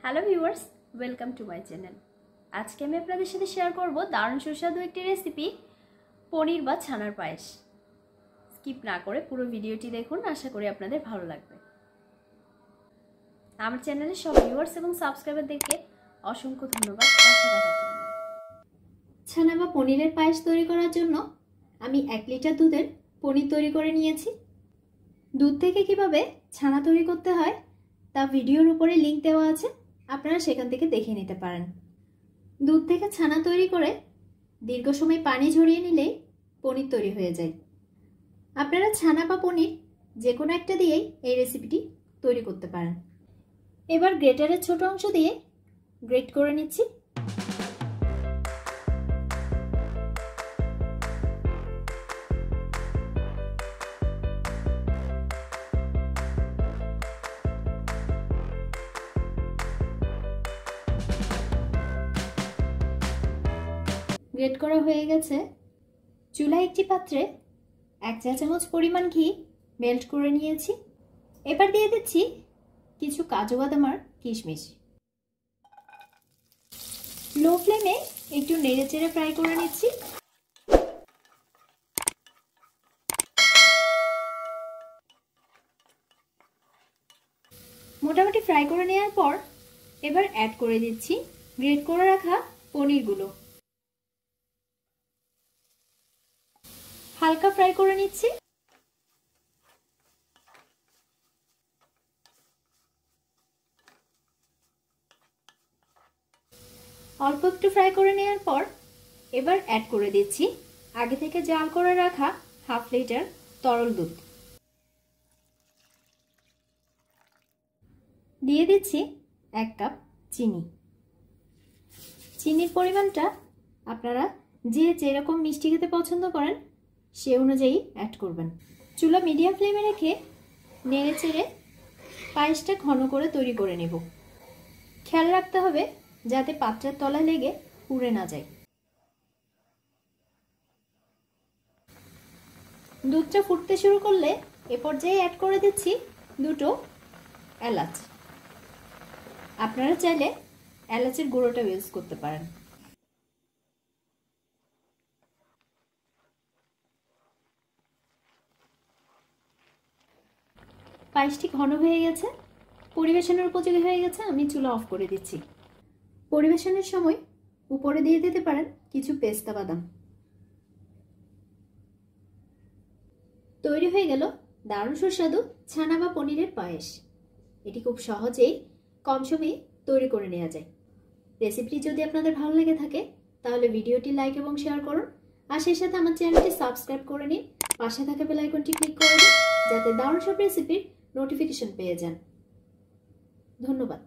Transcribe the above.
Hello viewers, welcome to my channel. আজকে আমি আপনাদের সাথে শেয়ার করব দারুণ সুস্বাদু একটি রেসিপি, পনির বা ছানার পায়েস। স্কিপ না করে পুরো ভিডিওটি দেখুন, আশা করি আপনাদের ভালো লাগবে। আমার চ্যানেলের সব ভিউয়ার্স এবং সাবস্ক্রাইবারদেরকে অসংখ্য ধন্যবাদ পাশে থাকার জন্য। ছানা বা পনিরের পায়েস তৈরি করার জন্য আমি 1 লিটার দুধের পনির তৈরি করে নিয়েছি। দুধ থেকে কিভাবে ছানা তৈরি করতে হয় তা ভিডিওর উপরে লিংক দেওয়া আছে, আপনারা সেখান থেকে দেখে নিতে পারেন। দুধ থেকে ছানা তৈরি করে দীর্ঘ সময় পানি ঝরিয়ে নিলেই পনির তৈরি হয়ে যায়। আপনারা ছানা বা পনির যে কোনো একটা দিয়েই এই রেসিপিটি তৈরি করতে পারেন। এবার গ্রেটারের ছোট অংশ দিয়ে গ্রেট করে নিচ্ছি। গ্রেট করা হয়ে গেছে। চুলায় একটি পাত্রে 1 চা চামচ পরিমাণ ঘি মেল্ট করে নিয়েছি। এবার দিয়ে দিচ্ছি কিছু কাজু বাদাম আর কিশমিশ। লো ফ্লেমে একটু নেড়েচেড়ে ফ্রাই করে নিচ্ছি। মোটামুটি ফ্রাই করে নেওয়ার পর এবার অ্যাড করে দিচ্ছি গ্রেট করে রাখা পনিরগুলো। হালকা ফ্রাই করে নিচ্ছি। অল্প একটু ফ্রাই করে নেওয়ার পর এবার অ্যাড করে দিচ্ছি আগে থেকে জাল করে রাখা 1/2 লিটার তরল দুধ। দিয়ে দিচ্ছি 1 কাপ চিনি। চিনির পরিমাণটা আপনারা যে যেরকম মিষ্টি খেতে পছন্দ করেন সে অনুযায়ী অ্যাড করবেন। চুলা মিডিয়াম ফ্লেমে রেখে নেড়ে চেড়ে পায়েসটা ঘন করে তৈরি করে নেব। খেয়াল রাখতে হবে যাতে পাত্রের তলায় লেগে পুড়ে না যায়। দুধটা ফুটতে শুরু করলে এ পর্যায়ে অ্যাড করে দিচ্ছি 2টো এলাচ। আপনারা চাইলে এলাচের গুঁড়োটা ইউজ করতে পারেন। পায়েসটি ঘন হয়ে গেছে, পরিবেশনের উপযোগী হয়ে গেছে। আমি চুলা অফ করে দিচ্ছি। পরিবেশনের সময় উপরে দিয়ে দিতে পারেন কিছু পেস্তা বাদাম। তৈরি হয়ে গেল দারুণ সুস্বাদু ছানা বা পনিরের পায়েস। এটি খুব সহজেই কম সময়ে তৈরি করে নেওয়া যায়। রেসিপিটি যদি আপনাদের ভালো লেগে থাকে তাহলে ভিডিওটি লাইক এবং শেয়ার করুন, আর সেই সাথে আমার চ্যানেলটি সাবস্ক্রাইব করে নিন। পাশে থাকা বেল আইকনটি ক্লিক করে দিন যাতে দারুণ সব রেসিপির নোটিফিকেশন পেয়ে যান। ধন্যবাদ।